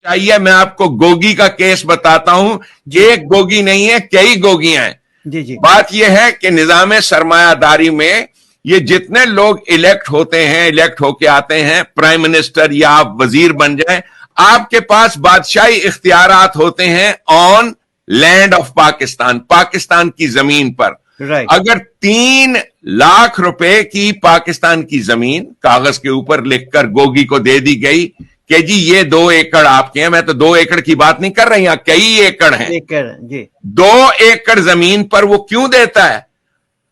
चाहिए मैं आपको गोगी का केस बताता हूं। एक गोगी नहीं है, कई गोगियां हैं। जी जी। बात यह है कि निजाम सरमायादारी में ये जितने लोग इलेक्ट होते हैं, इलेक्ट होके आते हैं, प्राइम मिनिस्टर या आप वजीर बन जाएं, आपके पास बादशाही इख्तियारात होते हैं on land of Pakistan, Pakistan की जमीन पर। राइट। अगर 3 लाख रुपए की पाकिस्तान की जमीन कागज के ऊपर लिखकर गोगी को दे दी गई कि जी ये 2 एकड़ आपके हैं, मैं तो 2 एकड़ की बात नहीं कर रही, यहां कई एकड़ हैं, एकड़ जी। 2 एकड़ जमीन पर वो क्यों देता है?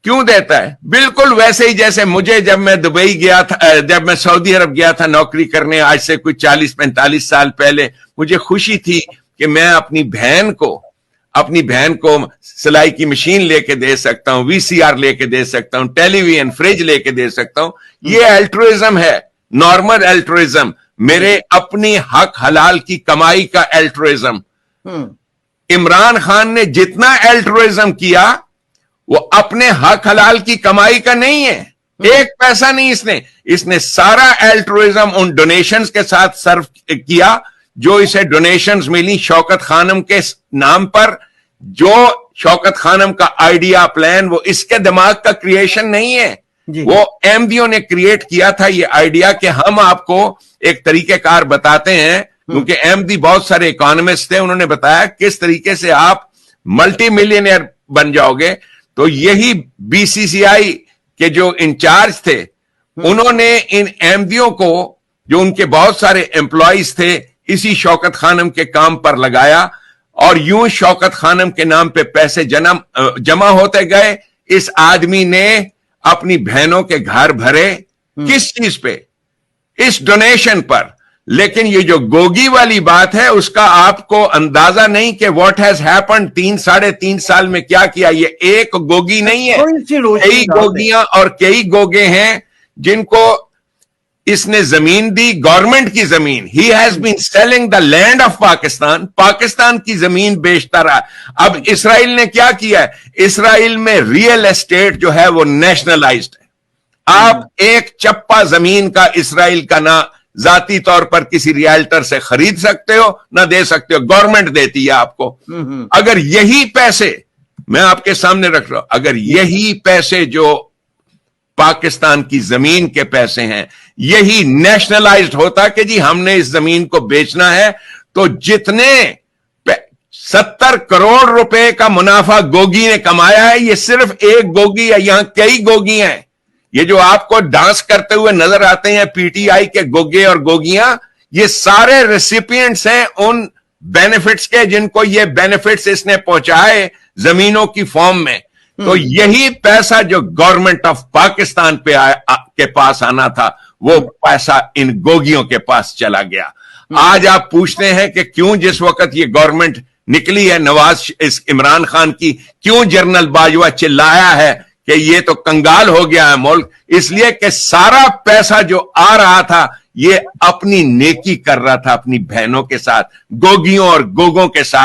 क्यों देता है? बिल्कुल वैसे ही जैसे मुझे जब मैं दुबई गया था, जब मैं सऊदी अरब गया था नौकरी करने, आज से कुछ 40-45 साल पहले, मुझे खुशी थी कि मैं अपनी बहन को सिलाई की मशीन लेके दे सकता हूं, वीसीआर लेके दे सकता हूं, टेलीविजन, फ्रिज लेके दे सकता हूं। ये एल्ट्रुइज्म है, नॉर्मल एल्ट्रुइज्म, मेरे अपनी हक हलाल की कमाई का एल्ट्रुइज्म। इमरान खान ने जितना एल्ट्रुइज्म किया वो अपने हक हलाल की कमाई का नहीं है, एक पैसा नहीं। इसने सारा एल्ट्रुइज्म उन डोनेशंस के साथ सर्व किया जो इसे डोनेशंस मिली शौकत खानम के नाम पर। जो शौकत खानम का आइडिया प्लान वो इसके दिमाग का क्रिएशन नहीं है, वो एमडीओ ने क्रिएट किया था ये आइडिया कि हम आपको एक तरीकेकार बताते हैं, क्योंकि एमडी बहुत सारे इकोनॉमिस्ट थे, उन्होंने बताया किस तरीके से आप मल्टी मिलियनियर बन जाओगे। तो यही बीसीसीआई के जो इंचार्ज थे उन्होंने इन एमडीओ को, जो उनके बहुत सारे एम्प्लॉइज थे, इसी शौकत खानम के काम पर लगाया और यूं शौकत खानम के नाम पे पैसे जमा होते गए। इस आदमी ने अपनी बहनों के घर भरे, किस चीज पे? इस डोनेशन पर। लेकिन ये जो गोगी वाली बात है उसका आपको अंदाजा नहीं कि व्हाट हैज हैपेंड 3-3.5 साल में क्या किया। ये एक गोगी नहीं है, कई गोगियां और कई गोगे हैं जिनको इसने जमीन दी, गवर्नमेंट की जमीन। He has been selling the land of Pakistan, Pakistan की जमीन बेचता रहा। अब इसराइल ने क्या किया है? इसराइल में रियल एस्टेट जो है वो नेशनलाइज्ड है। आप एक चप्पा जमीन का इसराइल का ना जाती तौर पर किसी रियल्टर से खरीद सकते हो ना दे सकते हो, गवर्नमेंट देती है आपको। अगर यही पैसे, मैं आपके सामने रख रहा हूं, अगर यही पैसे जो पाकिस्तान की जमीन के पैसे हैं यही नेशनलाइज्ड होता कि जी हमने इस जमीन को बेचना है, तो जितने 70 करोड़ रुपए का मुनाफा गोगी ने कमाया है, ये सिर्फ एक गोगी है, यहां कई गोगी हैं। ये जो आपको डांस करते हुए नजर आते हैं पीटीआई के गोगे और गोगियां, ये सारे रेसिपिएंट्स हैं उन बेनिफिट्स के जिनको ये बेनिफिट्स इसने पहुंचाए जमीनों की फॉर्म में। तो यही पैसा जो गवर्नमेंट ऑफ पाकिस्तान के पास आना था वो पैसा इन गोगियों के पास चला गया। आज आप पूछते हैं कि क्यों जिस वक्त ये गवर्नमेंट निकली है इस इमरान खान की, क्यों जनरल बाजवा चिल्लाया है कि ये तो कंगाल हो गया है मुल्क? इसलिए कि सारा पैसा जो आ रहा था ये अपनी नेकी कर रहा था अपनी बहनों के साथ, गोगियों और गोगों के साथ।